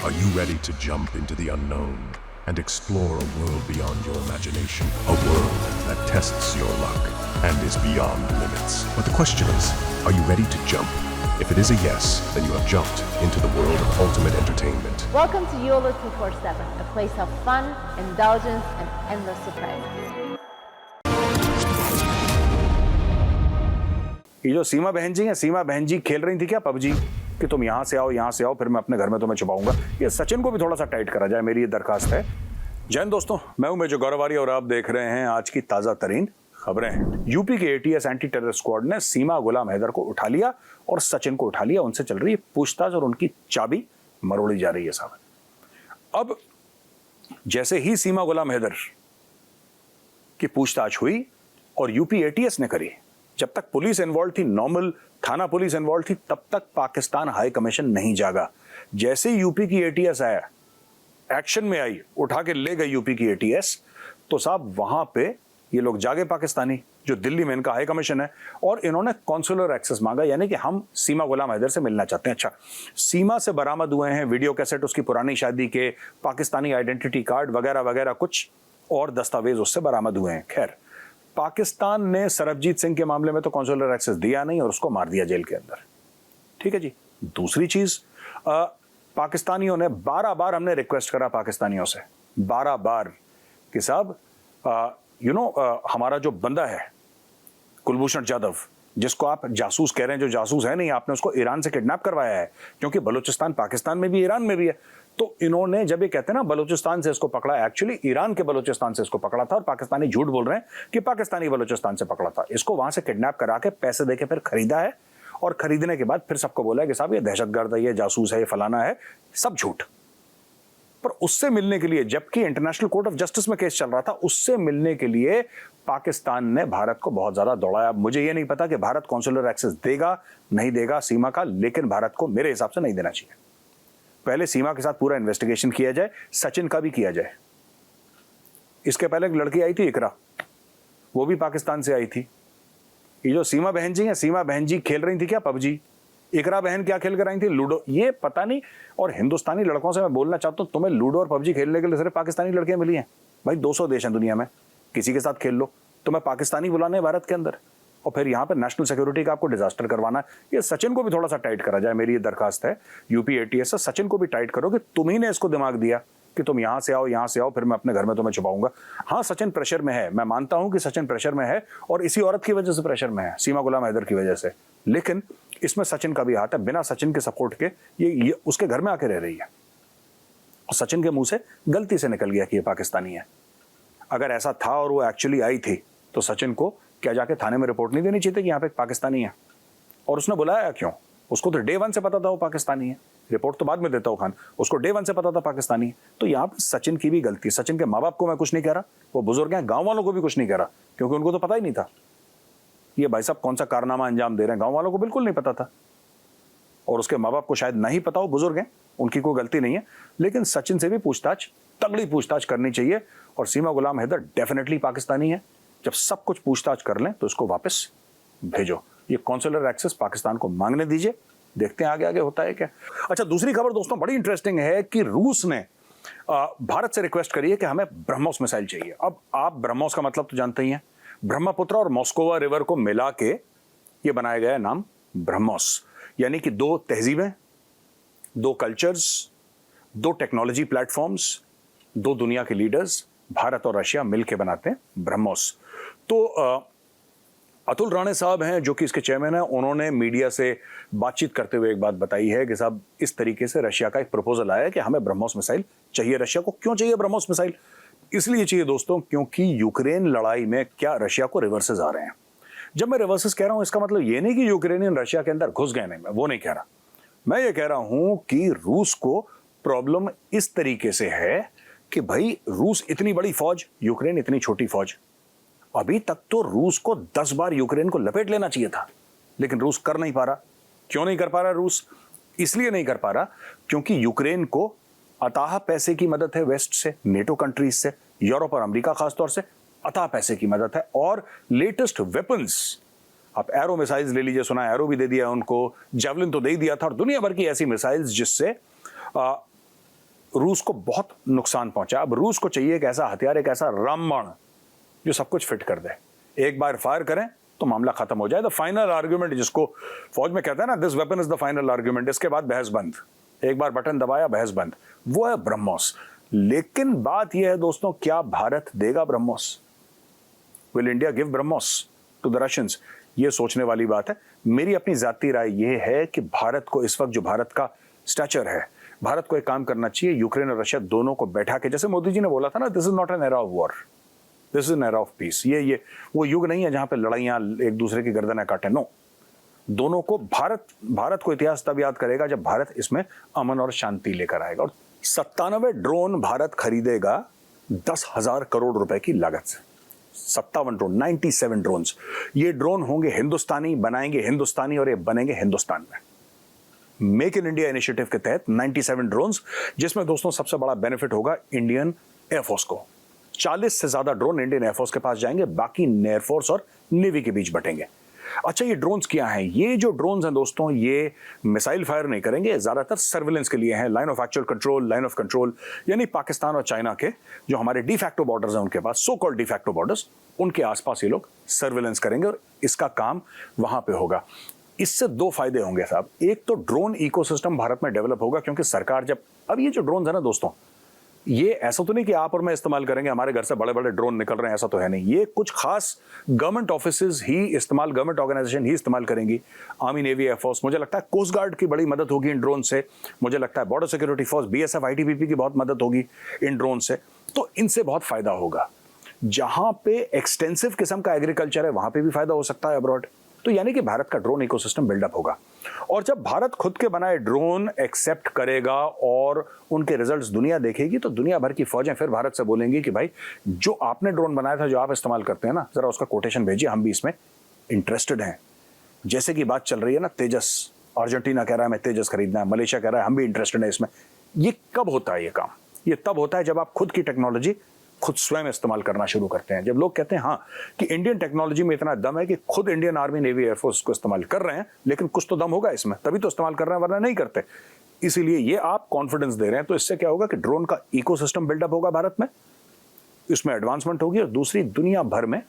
Are you ready to jump into the unknown and explore a world beyond your imagination? A world that tests your luck and is beyond limits. But the question is, are you ready to jump? If it is a yes, then you have jumped into the world of ultimate entertainment. Welcome to YOLO 247, a place of fun, indulgence, and endless surprises. ये जो सीमा बहन जी हैं, सीमा बहन जी खेल रही थी क्या PUBG कि तुम यहाँ से आओ फिर मैं अपने घर में तुम्हें छुपाऊंगा। ये सचिन को भी थोड़ा सा टाइट करा जाए, मेरी ये दरखास्त है। जय हिंद दोस्तों, मैं हूं मेजर गौरवारी और आप देख रहे हैं आज की ताजा तरीन खबरें। यूपी के एटीएस एंटी टेरर स्क्वाड ने सीमा गुलाम हैदर को उठा लिया और सचिन को उठा लिया। उनसे चल रही है पूछताछ और उनकी चाबी मरोड़ी जा रही है साहब। अब जैसे ही सीमा गुलाम हैदर की पूछताछ हुई और यूपी एटीएस ने करी, जब तक पुलिस इन्वॉल्व थी, नॉर्मल थाना पुलिस इन्वॉल्व थी, तब तक पाकिस्तान हाई कमीशन नहीं जागा। जैसे यूपी की एटीएस आया, एक्शन में आई, उठा के ले गई यूपी की एटीएस, तो साहब वहां पे ये लोग जागे पाकिस्तानी, जो दिल्ली में इनका हाई कमीशन है, और इन्होंने कॉन्सुलर एक्सेस मांगा, यानी कि हम सीमा गुलाम हैदर से मिलना चाहते हैं। अच्छा, सीमा से बरामद हुए हैं वीडियो कैसेट उसकी पुरानी शादी के, पाकिस्तानी आइडेंटिटी कार्ड वगैरह वगैरह, कुछ और दस्तावेज उससे बरामद हुए हैं। खैर, पाकिस्तान ने सरबजीत सिंह के मामले में तो कॉन्सुलर एक्सेस दिया नहीं और उसको मार दिया जेल के अंदर। ठीक है जी। दूसरी चीज, पाकिस्तानियों ने 12 बार हमने रिक्वेस्ट करा पाकिस्तानियों से, 12 बार कि साहब हमारा जो बंदा है कुलभूषण जाधव, जिसको आप जासूस कह रहे हैं, जो जासूस है नहीं, आपने उसको ईरान से किडनैप करवाया है, क्योंकि बलूचिस्तान पाकिस्तान में भी ईरान में भी है। तो इन्होंने जब ये कहते हैं ना बलूचिस्तान से इसको पकड़ा, एक्चुअली ईरान के बलूचिस्तान से इसको पकड़ा था और पाकिस्तानी झूठ बोल रहे हैं कि पाकिस्तानी बलूचिस्तान से पकड़ा था। इसको वहां से किडनैप करा के पैसे देके फिर खरीदा है और खरीदने के बाद फिर सबको बोला है कि साहब ये दहशतगर्द है, ये जासूस है, ये फलाना है, सब झूठ। पर उससे मिलने के लिए, जबकि इंटरनेशनल कोर्ट ऑफ जस्टिस में केस चल रहा था, उससे मिलने के लिए पाकिस्तान ने भारत को बहुत ज्यादा दौड़ाया। मुझे ये नहीं पता कि भारत कॉन्सुलर एक्सेस देगा नहीं देगा सीमा का, लेकिन भारत को मेरे हिसाब से नहीं देना चाहिए। पहले सीमा के साथ पूरा इन्वेस्टिगेशन किया जाए, सचिन का भी किया जाए। इसके पहले एक लड़की आई थी इकरा, वो भी पाकिस्तान से आई थी। ये जो सीमा बहन जी हैं, सीमा बहन जी खेल रही थी क्या पबजी? इकरा बहन क्या खेल कर आई थी? लूडो, ये पता नहीं। और हिंदुस्तानी लड़कों से मैं बोलना चाहता हूं, तुम्हें लूडो और पबजी खेलने के लिए सिर्फ पाकिस्तानी लड़कियां मिली हैं? भाई 200 देश हैं दुनिया में, किसी के साथ खेल लो। तुम्हें पाकिस्तानी बुलाने भारत के अंदर, और फिर यहाँ पर नेशनल सिक्योरिटी का आपको डिजास्टर करवाना है। ये सचिन को भी थोड़ा सा टाइट करा जाए, मेरी ये दरखास्त है यूपी एटीएस से। सचिन को भी टाइट करो कि तुम ही ने इसको दिमाग दिया कि तुम यहाँ से आओ फिर मैं अपने घर में तुम्हें छुपाऊंगा। हाँ, सचिन प्रेशर में है, मैं मानता हूं कि सचिन प्रेशर में है और इसी औरत की वजह से प्रेशर में है, सीमा गुलाम हैदर की वजह से। लेकिन इसमें सचिन का भी हाथ है। बिना सचिन के सपोर्ट के ये उसके घर में आके रह रही है और सचिन के मुंह से गलती से निकल गया कि ये पाकिस्तानी है। अगर ऐसा था और वो एक्चुअली आई थी, तो सचिन को क्या जाके थाने में रिपोर्ट नहीं देनी चाहिए थी कि यहाँ पे पाकिस्तानी है? और उसने बुलाया क्यों? उसको तो डे 1 से पता था वो पाकिस्तानी है। रिपोर्ट तो बाद में देता हूँ खान, उसको डे 1 से पता था पाकिस्तानी है। तो यहाँ पे सचिन की भी गलती। सचिन के माँ बाप को मैं कुछ नहीं कह रहा, वो बुजुर्ग हैं, गाँव वालों को भी कुछ नहीं कह रहा, क्योंकि उनको तो पता ही नहीं था ये भाई साहब कौन सा कारनामा अंजाम दे रहे हैं। गाँव वालों को बिल्कुल नहीं पता था, और उसके माँ बाप को शायद नहीं पता हो, बुजुर्ग हैं, उनकी कोई गलती नहीं है। लेकिन सचिन से भी पूछताछ, तगड़ी पूछताछ करनी चाहिए। और सीमा गुलाम हैदर डेफिनेटली पाकिस्तानी है। जब सब कुछ पूछताछ कर लें तो इसको वापस भेजो। ये कॉन्सुलर एक्सेस पाकिस्तान को मांगने दीजिए, देखते हैं आगे आगे होता है क्या। अच्छा, दूसरी खबर दोस्तों बड़ी इंटरेस्टिंग है कि रूस ने भारत से रिक्वेस्ट करी है कि हमें ब्रह्मोस मिसाइल चाहिए। अब आप ब्रह्मोस का मतलब तो जानते ही हैं, ब्रह्मपुत्र और मॉस्कोवा रिवर को मिला के ये बनाया गया है नाम ब्रह्मोस। यानी कि 2 तहजीबें, 2 कल्चर्स, 2 टेक्नोलॉजी प्लेटफॉर्म्स, 2 दुनिया के लीडर्स, भारत और रशिया मिलकर बनाते हैं ब्रह्मोस। तो अतुल राणे साहब हैं जो कि इसके चेयरमैन हैं, उन्होंने मीडिया से बातचीत करते हुए एक बात बताई है कि साहब इस तरीके से रशिया का एक प्रपोजल आया है कि हमें ब्रह्मोस मिसाइल चाहिए। रशिया को क्यों चाहिए ब्रह्मोस मिसाइल? इसलिए चाहिए दोस्तों क्योंकि यूक्रेन लड़ाई में क्या रशिया को रिवर्सेस आ रहे हैं। जब मैं रिवर्सेस कह रहा हूं, इसका मतलब ये नहीं कि यूक्रेनियन रशिया के अंदर घुस गए, नहीं, मैं वो नहीं कह रहा। मैं ये कह रहा हूं कि रूस को प्रॉब्लम इस तरीके से है कि भाई रूस इतनी बड़ी फौज, यूक्रेन इतनी छोटी फौज। अभी तक तो रूस को 10 बार यूक्रेन को लपेट लेना चाहिए था, लेकिन रूस कर नहीं पा रहा। क्यों नहीं कर पा रहा रूस? इसलिए नहीं कर पा रहा क्योंकि यूक्रेन को अथाह पैसे की मदद है वेस्ट से, नेटो कंट्रीज से, यूरोप और अमेरिका खासतौर से अथाह पैसे की मदद है, और लेटेस्ट वेपन्स। आप एरो मिसाइल्स ले लीजिए, सुना एरो भी दे दिया उनको, जेवलिन तो दे ही दिया था, और दुनिया भर की ऐसी मिसाइल्स जिससे रूस को बहुत नुकसान पहुंचा। अब रूस को चाहिए एक ऐसा हथियार, एक ऐसा रामबाण जो सब कुछ फिट कर दे। एक बार फायर करें तो मामला खत्म हो जाए। द फाइनल आर्ग्यूमेंट, जिसको फौज में कहते हैं ना, this weapon is the final argument, इसके बाद बहस बंद। एक बार बटन दबाया, बहस बंद। वो है ब्रह्मोस। लेकिन बात यह है दोस्तों, क्या भारत देगा BrahMos? Will India give BrahMos to the Russians? ये सोचने वाली बात है। मेरी अपनी जाती राय यह है कि भारत को इस वक्त, जो भारत का स्टैचर है, भारत को एक काम करना चाहिए, यूक्रेन और रशिया दोनों को बैठा के, जैसे मोदी जी ने बोला था ना, this is not an era of war, this is an era of peace. ये वो युग नहीं है जहां पे लड़ाइयां एक दूसरे की गर्दनें काटे। नो, दोनों को, भारत को इतिहास तब याद करेगा जब भारत इसमें अमन और शांति लेकर आएगा। और 97 ड्रोन भारत खरीदेगा 10,000 करोड़ रुपए की लागत से। 57 ड्रोन, 97 ड्रोन्स। ये ड्रोन होंगे हिंदुस्तानी, बनाएंगे हिंदुस्तानी और ये बनेंगे हिंदुस्तान में। मेक इन इंडिया इनिशिएटिव के तहत 97 ड्रोन्स, जिसमें दोस्तों सबसे बड़ा बेनिफिट होगा इंडियन एयरफोर्स को। 40 से ज्यादा ड्रोन इंडियन एयरफोर्स के पास जाएंगे, बाकी एयरफोर्स और नेवी के बीच बटेंगे। अच्छा, ये ड्रोन्स क्या हैं? ये जो ड्रोन्स हैं दोस्तों, ये मिसाइल फायर नहीं करेंगे, ज्यादातर सर्विलेंस के लिए हैं। Line of actual control, line of control, यानी पाकिस्तान और चाइना के जो हमारे डिफैक्टो बॉर्डर्स हैं उनके पास, सो कॉल्ड डिफैक्टो बॉर्डर्स, उनके आसपास ये लोग सर्विलेंस करेंगे और इसका काम वहां पे होगा। इससे दो फायदे होंगे साहब। एक तो ड्रोन इकोसिस्टम भारत में डेवलप होगा, क्योंकि सरकार जब, अब ये जो ड्रोन है ना दोस्तों, ये ऐसा तो नहीं कि आप और मैं इस्तेमाल करेंगे, हमारे घर से बड़े बड़े ड्रोन निकल रहे हैं, ऐसा तो है नहीं। ये कुछ खास गवर्नमेंट ऑफिसेज ही इस्तेमाल, गवर्नमेंट ऑर्गेनाइजेशन ही इस्तेमाल करेंगी। आर्मी, नेवी, एयरफोर्स, मुझे लगता है कोस्ट गार्ड की बड़ी मदद होगी इन ड्रोन से। मुझे लगता है border security force, BSF, ITBP की बहुत मदद होगी इन ड्रोन से। तो इनसे बहुत फायदा होगा। जहां पे एक्सटेंसिव किस्म का एग्रीकल्चर है, वहां पे भी फायदा हो सकता है अब्रॉड। तो यानी कि भारत का ड्रोन इकोसिस्टम बिल्डअप होगा। और जब भारत खुद के बनाए ड्रोन एक्सेप्ट करेगा और उनके रिजल्ट्स दुनिया देखेगी, तो दुनिया भर की फौजें फिर भारत से बोलेंगी कि भाई, जो आपने ड्रोन बनाया था, जो आप इस्तेमाल करते हैं ना, जरा उसका कोटेशन भेजिए, हम भी इसमें इंटरेस्टेड हैं। जैसे कि बात चल रही है ना, तेजस, अर्जेंटीना कह रहा है मैं तेजस खरीदना है, मलेशिया कह रहा है हम भी इंटरेस्टेड है इसमें। ये कब होता है ये काम? ये तब होता है जब आप खुद की टेक्नोलॉजी खुद स्वयं इस्तेमाल करना शुरू करते हैं। जब लोग कहते हैं हाँ कि इंडियन टेक्नोलॉजी में इतना दम है कि खुद इंडियन आर्मी, नेवी, एयरफोर्स को इस्तेमाल कर रहे हैं, लेकिन कुछ तो दम होगा इसमें, तभी तो इस्तेमाल कर रहे हैं, वरना नहीं करते। इसीलिए ये आप कॉन्फिडेंस दे रहे हैं। तो इससे क्या होगा कि ड्रोन का इकोसिस्टम बिल्डअप होगा भारत में, इसमें एडवांसमेंट होगी, और दूसरी, दुनिया भर में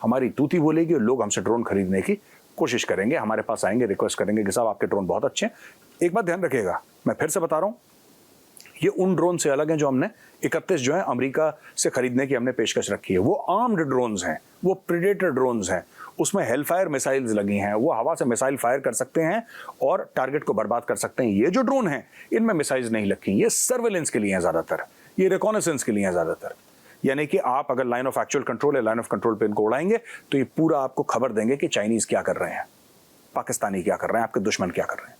हमारी तूती बोलेगी और लोग हमसे ड्रोन खरीदने की कोशिश करेंगे, हमारे पास आएंगे, रिक्वेस्ट करेंगे कि साहब आपके ड्रोन बहुत अच्छे हैं। एक बात ध्यान रखिएगा, मैं फिर से बता रहा हूं, ये उन ड्रोन से अलग हैं जो हमने 31 जो है अमेरिका से खरीदने की हमने पेशकश रखी है। वो आर्म्ड ड्रोन्स हैं, वो प्रेडेटर ड्रोन्स हैं, उसमें हेलफायर मिसाइल्स लगी हैं, वो हवा से मिसाइल फायर कर सकते हैं और टारगेट को बर्बाद कर सकते हैं। ये जो ड्रोन हैं, इनमें मिसाइल्स नहीं लगी, ये सर्वेलेंस के लिए हैं ज्यादातर, ये रिकॉनेसेंस के लिए हैं ज्यादातर। यानी कि आप अगर लाइन ऑफ एक्चुअल कंट्रोल या लाइन ऑफ कंट्रोल पे इनको उड़ाएंगे तो ये पूरा आपको खबर देंगे कि चाइनीज क्या कर रहे हैं, पाकिस्तानी क्या कर रहे हैं, आपके दुश्मन क्या कर रहे हैं।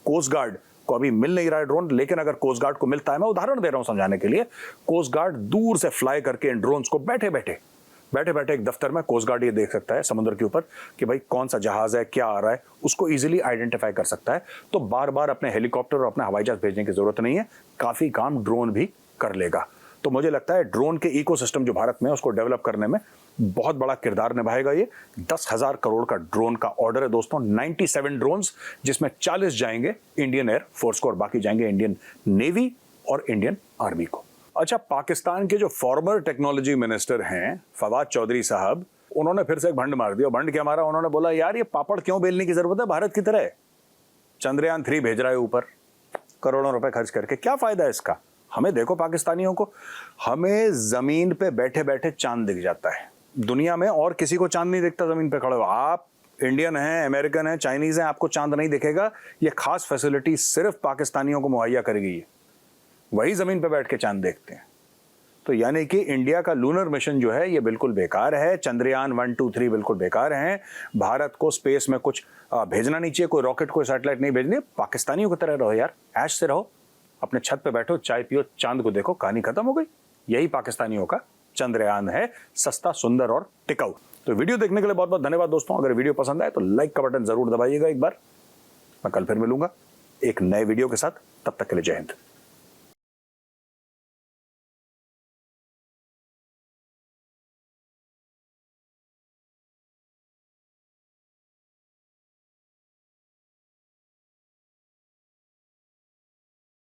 कोस्ट गार्ड को अभी मिल नहीं रहा है ड्रोन, लेकिन अगर कोस्ट गार्ड को मिलता है, मैं उदाहरण दे रहा हूं समझाने के लिए, कोस्ट गार्ड दूर से फ्लाई करके इन ड्रोन्स को बैठे बैठे एक दफ्तर में कोस्ट गार्ड ये देख सकता है समुद्र के ऊपर कि भाई कौन सा जहाज है, क्या आ रहा है, उसको इजीली आइडेंटिफाई कर सकता है। तो बार बार अपने हेलीकॉप्टर और अपने हवाई जहाज भेजने की जरूरत नहीं है, काफी काम ड्रोन भी कर लेगा। तो मुझे लगता है ड्रोन के इकोसिस्टम जो भारत में है उसको डेवलप करने में बहुत बड़ा किरदार निभाएगा। ये 10,000 करोड़ का ड्रोन का ऑर्डर है दोस्तों, 97 ड्रोन्स, जिसमें 40 जाएंगे इंडियन एयर फोर्स को और बाकी जाएंगे इंडियन नेवी और इंडियन आर्मी को। अच्छा, पाकिस्तान के जो फॉर्मर टेक्नोलॉजी मिनिस्टर हैं फवाद चौधरी साहब, उन्होंने फिर से एक भंड मार दिया। भंड क्या मारा? उन्होंने बोला यार ये पापड़ क्यों बेलने की जरूरत है भारत की तरह, चंद्रयान 3 भेज रहा है ऊपर करोड़ों रुपए खर्च करके, क्या फायदा है इसका? हमें देखो पाकिस्तानियों को, हमें जमीन पे बैठे बैठे चांद दिख जाता है, दुनिया में और किसी को चांद नहीं दिखता जमीन पे खड़े हो। आप इंडियन हैं, अमेरिकन हैं, चाइनीज हैं, आपको चांद नहीं दिखेगा। ये खास फैसिलिटी सिर्फ पाकिस्तानियों को मुहैया करेगी, ये वही जमीन पे बैठ के चांद देखते हैं। तो यानी कि इंडिया का लूनर मिशन जो है ये बिल्कुल बेकार है, चंद्रयान 1, 2, 3 बिल्कुल बेकार हैं। भारत को स्पेस में कुछ भेजना नहीं चाहिए, कोई रॉकेट, कोई सैटेलाइट नहीं भेजनी। पाकिस्तानियों की तरह रहो यार, ऐश से रहो, अपने छत पे बैठो, चाय पियो, चांद को देखो, कहानी खत्म हो गई। यही पाकिस्तानियों का चंद्रयान है, सस्ता, सुंदर और टिकाऊ। तो वीडियो देखने के लिए बहुत बहुत धन्यवाद दोस्तों। अगर वीडियो पसंद आए तो लाइक का बटन जरूर दबाइएगा एक बार। मैं कल फिर मिलूंगा एक नए वीडियो के साथ, तब तक के लिए जय हिंद।